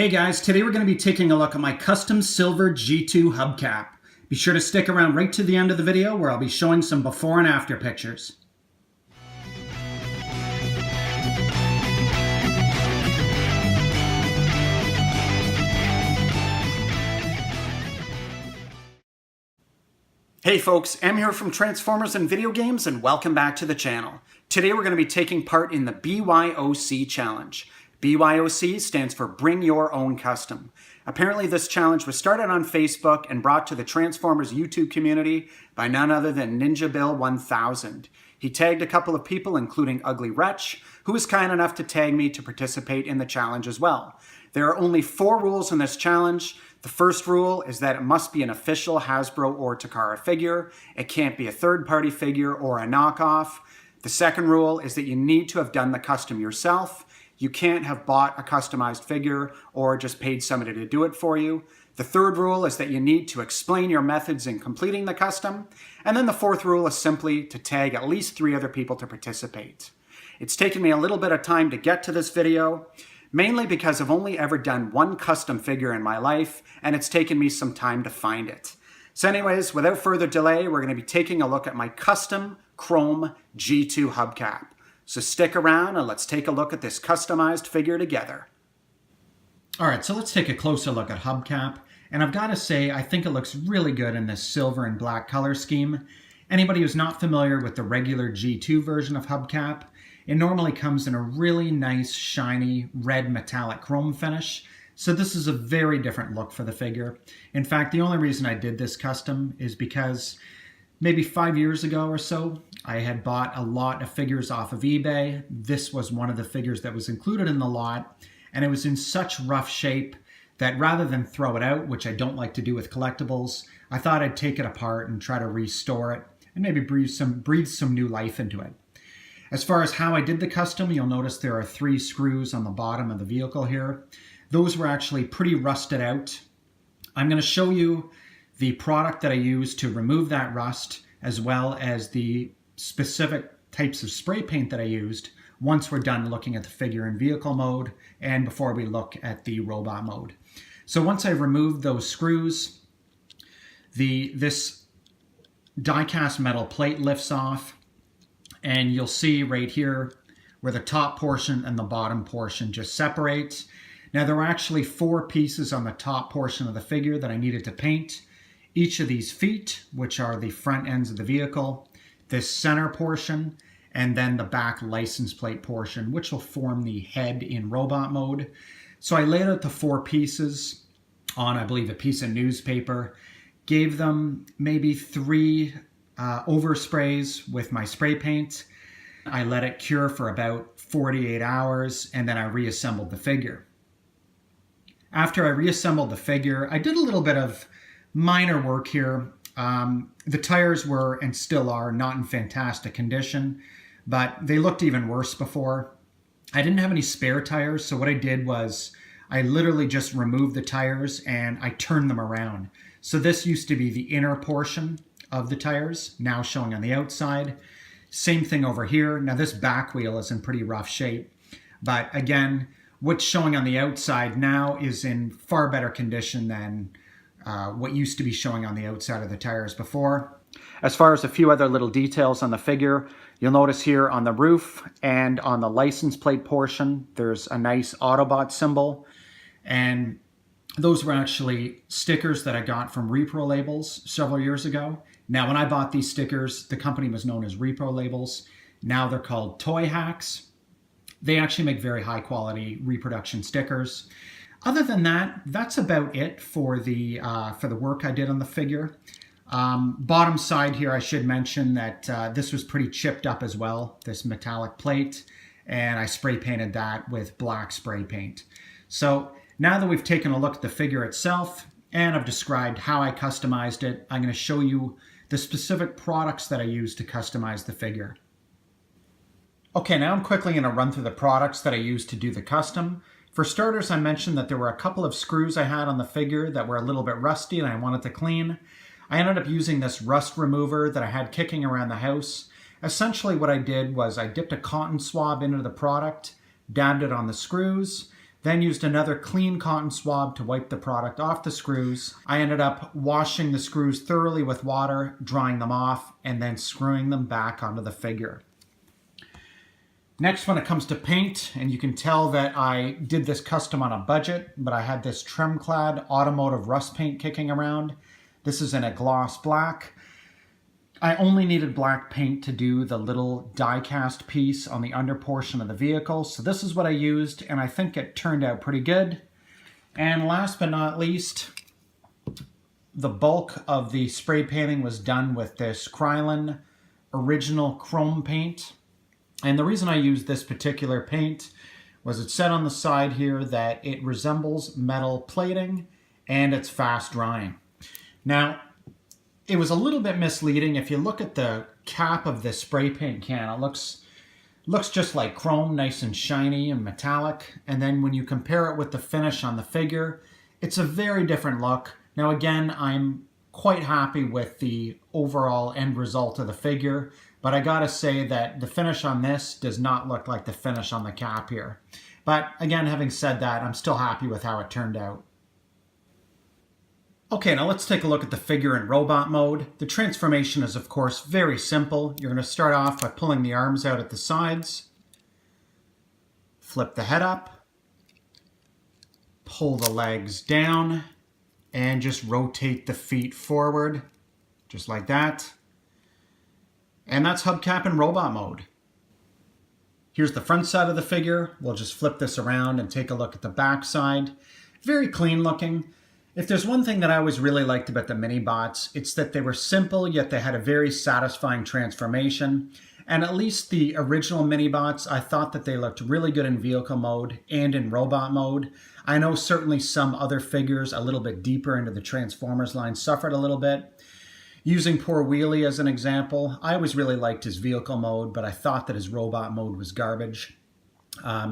Hey guys, today we're going to be taking a look at my custom silver G2 hubcap. Be sure to stick around right to the end of the video where I'll be showing some before and after pictures. Hey folks, Em here from Transformers and Video Games, and welcome back to the channel. Today we're going to be taking part in the BYOC challenge. BYOC stands for Bring Your Own Custom. Apparently this challenge was started on Facebook and brought to the Transformers YouTube community by none other than Ninja Bill 1000. He tagged a couple of people, including Ugly Wretch, who was kind enough to tag me to participate in the challenge as well. There are only 4 rules in this challenge. The first rule is that it must be an official Hasbro or Takara figure. It can't be a third-party figure or a knockoff. The second rule is that you need to have done the custom yourself. You can't have bought a customized figure or just paid somebody to do it for you. The third rule is that you need to explain your methods in completing the custom. And then the fourth rule is simply to tag at least 3 other people to participate. It's taken me a little bit of time to get to this video, mainly because I've only ever done 1 custom figure in my life, and it's taken me some time to find it. So anyways, without further delay, we're going to be taking a look at my custom chrome G2 hubcap. So stick around and let's take a look at this customized figure together. Alright, so let's take a closer look at hubcap. And I've got to say, I think it looks really good in this silver and black color scheme. Anybody who's not familiar with the regular G2 version of hubcap, it normally comes in a really nice, shiny, red metallic chrome finish. So this is a very different look for the figure. In fact, the only reason I did this custom is because maybe 5 years ago or so, I had bought a lot of figures off of eBay. This was one of the figures that was included in the lot, and it was in such rough shape that rather than throw it out, which I don't like to do with collectibles, I thought I'd take it apart and try to restore it and maybe breathe some new life into it. As far as how I did the custom, you'll notice there are 3 screws on the bottom of the vehicle here. Those were actually pretty rusted out. I'm going to show you the product that I used to remove that rust, as well as the specific types of spray paint that I used once we're done looking at the figure in vehicle mode and before we look at the robot mode. So once I've removed those screws, this die-cast metal plate lifts off, and you'll see right here where the top portion and the bottom portion just separate. Now there were actually 4 pieces on the top portion of the figure that I needed to paint. Each of these feet, which are the front ends of the vehicle, this center portion, and then the back license plate portion, which will form the head in robot mode. So I laid out the 4 pieces on, I believe, a piece of newspaper, gave them maybe 3 oversprays with my spray paint. I let it cure for about 48 hours, and then I reassembled the figure. After I reassembled the figure, I did a little bit of minor work here. The tires were, and still are, not in fantastic condition, but they looked even worse before. I didn't have any spare tires, so what I did was I literally just removed the tires and I turned them around. So this used to be the inner portion of the tires, now showing on the outside. Same thing over here. Now this back wheel is in pretty rough shape, but again, what's showing on the outside now is in far better condition than what used to be showing on the outside of the tires before. As far as a few other little details on the figure, you'll notice here on the roof and on the license plate portion, there's a nice Autobot symbol. And those were actually stickers that I got from Repro Labels several years ago. Now, when I bought these stickers, the company was known as Repro Labels. Now they're called Toy Hacks. They actually make very high quality reproduction stickers. Other than that, that's about it for the work I did on the figure. Bottom side here, I should mention that this was pretty chipped up as well, this metallic plate, and I spray painted that with black spray paint. So now that we've taken a look at the figure itself, and I've described how I customized it, I'm going to show you the specific products that I used to customize the figure. Okay, now I'm quickly going to run through the products that I used to do the custom. For starters, I mentioned that there were a couple of screws I had on the figure that were a little bit rusty and I wanted to clean. I ended up using this rust remover that I had kicking around the house. Essentially what I did was I dipped a cotton swab into the product, dabbed it on the screws, Then used another clean cotton swab to wipe the product off the screws. I ended up washing the screws thoroughly with water, drying them off, and then screwing them back onto the figure. Next, when it comes to paint, and you can tell that I did this custom on a budget, but I had this trim-clad automotive rust paint kicking around. This is in a gloss black. I only needed black paint to do the little die-cast piece on the under portion of the vehicle, so this is what I used, and I think it turned out pretty good. And last but not least, the bulk of the spray painting was done with this Krylon original chrome paint. And the reason I used this particular paint was it said on the side here that it resembles metal plating and it's fast drying. Now, it was a little bit misleading. If you look at the cap of this spray paint can, it looks just like chrome, nice and shiny and metallic. And then when you compare it with the finish on the figure, it's a very different look. Now again, I'm quite happy with the overall end result of the figure, but I gotta say that the finish on this does not look like the finish on the cap here. But again, having said that, I'm still happy with how it turned out. Okay, now let's take a look at the figure in robot mode. The transformation is, of course, very simple. You're going to start off by pulling the arms out at the sides, flip the head up, pull the legs down, and just rotate the feet forward, just like that. And that's Hubcap in robot mode. Here's the front side of the figure. We'll just flip this around and take a look at the back side. Very clean looking. If there's one thing that I always really liked about the mini bots, it's that they were simple, yet they had a very satisfying transformation. And at least the original mini bots, I thought that they looked really good in vehicle mode and in robot mode. I know certainly some other figures a little bit deeper into the Transformers line suffered a little bit. Using poor Wheelie as an example, I always really liked his vehicle mode, but I thought that his robot mode was garbage.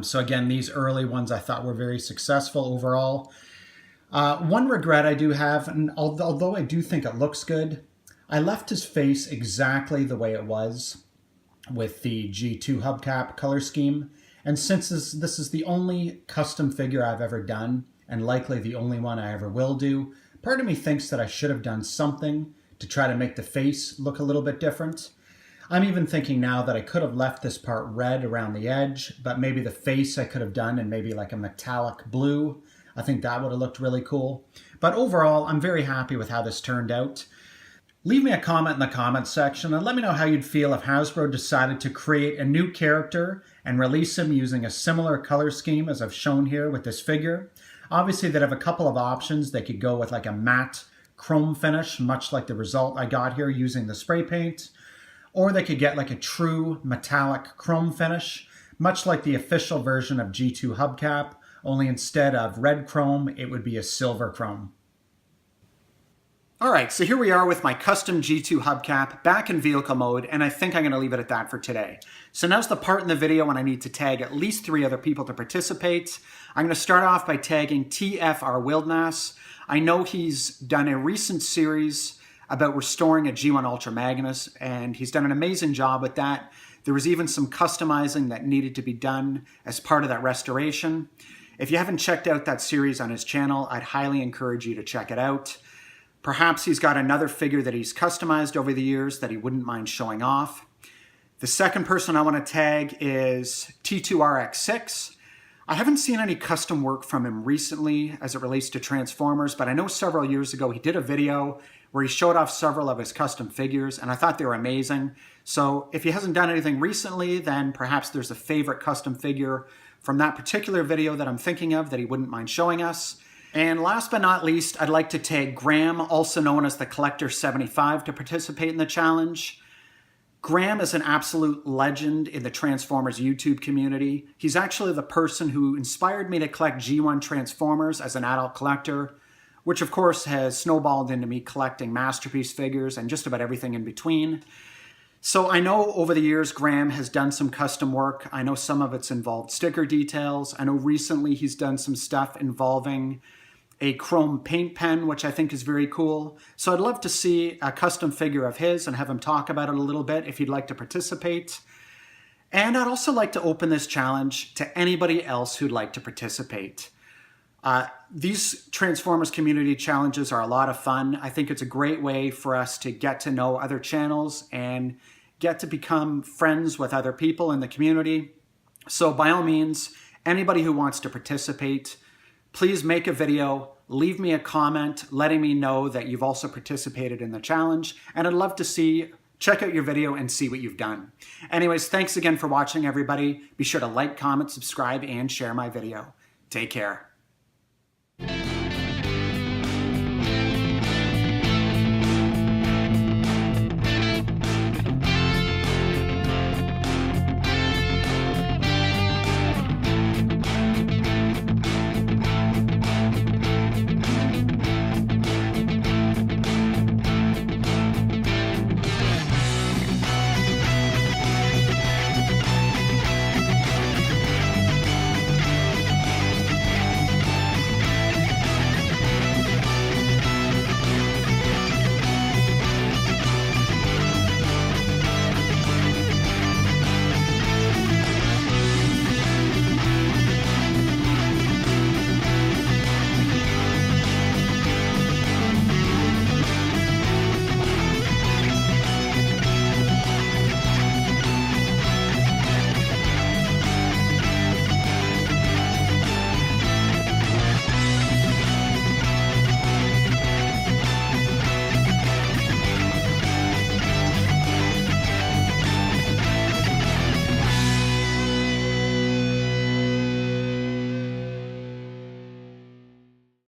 So again, these early ones I thought were very successful overall. One regret I do have, and although I do think it looks good, I left his face exactly the way it was with the G2 Hubcap color scheme. And since this is the only custom figure I've ever done, and likely the only one I ever will do, part of me thinks that I should have done something to try to make the face look a little bit different. I'm even thinking now that I could have left this part red around the edge, but maybe the face I could have done in maybe like a metallic blue. I think that would have looked really cool. But overall, I'm very happy with how this turned out. Leave me a comment in the comments section and let me know how you'd feel if Hasbro decided to create a new character and release him using a similar color scheme as I've shown here with this figure. Obviously, they'd have a couple of options. They could go with like a matte chrome finish, much like the result I got here using the spray paint. Or they could get like a true metallic chrome finish, much like the official version of G2 Hubcap, only instead of red chrome, it would be a silver chrome. All right, so here we are with my custom G2 Hubcap back in vehicle mode, and I think I'm going to leave it at that for today. So now's the part in the video when I need to tag at least 3 other people to participate. I'm going to start off by tagging tfrWLDNAS. I know he's done a recent series about restoring a G1 Ultra Magnus, and he's done an amazing job with that. There was even some customizing that needed to be done as part of that restoration. If you haven't checked out that series on his channel, I'd highly encourage you to check it out. Perhaps he's got another figure that he's customized over the years that he wouldn't mind showing off. The second person I want to tag is T2RX6. I haven't seen any custom work from him recently as it relates to Transformers, but I know several years ago he did a video where he showed off several of his custom figures, and I thought they were amazing. So if he hasn't done anything recently, then perhaps there's a favorite custom figure from that particular video that I'm thinking of that he wouldn't mind showing us. And last but not least, I'd like to tag Graham, also known as the Collector75, to participate in the challenge. Graham is an absolute legend in the Transformers YouTube community. He's actually the person who inspired me to collect G1 Transformers as an adult collector, which of course has snowballed into me collecting Masterpiece figures and just about everything in between. So I know over the years Graham has done some custom work. I know some of it's involved sticker details. I know recently he's done some stuff involving a chrome paint pen, which I think is very cool. So I'd love to see a custom figure of his and have him talk about it a little bit if you'd like to participate. And I'd also like to open this challenge to anybody else who'd like to participate. These Transformers community challenges are a lot of fun. I think it's a great way for us to get to know other channels and get to become friends with other people in the community. So by all means, anybody who wants to participate, please make a video, leave me a comment letting me know that you've also participated in the challenge, and I'd love to check out your video and see what you've done. Anyways, thanks again for watching, everybody. Be sure to like, comment, subscribe, and share my video. Take care.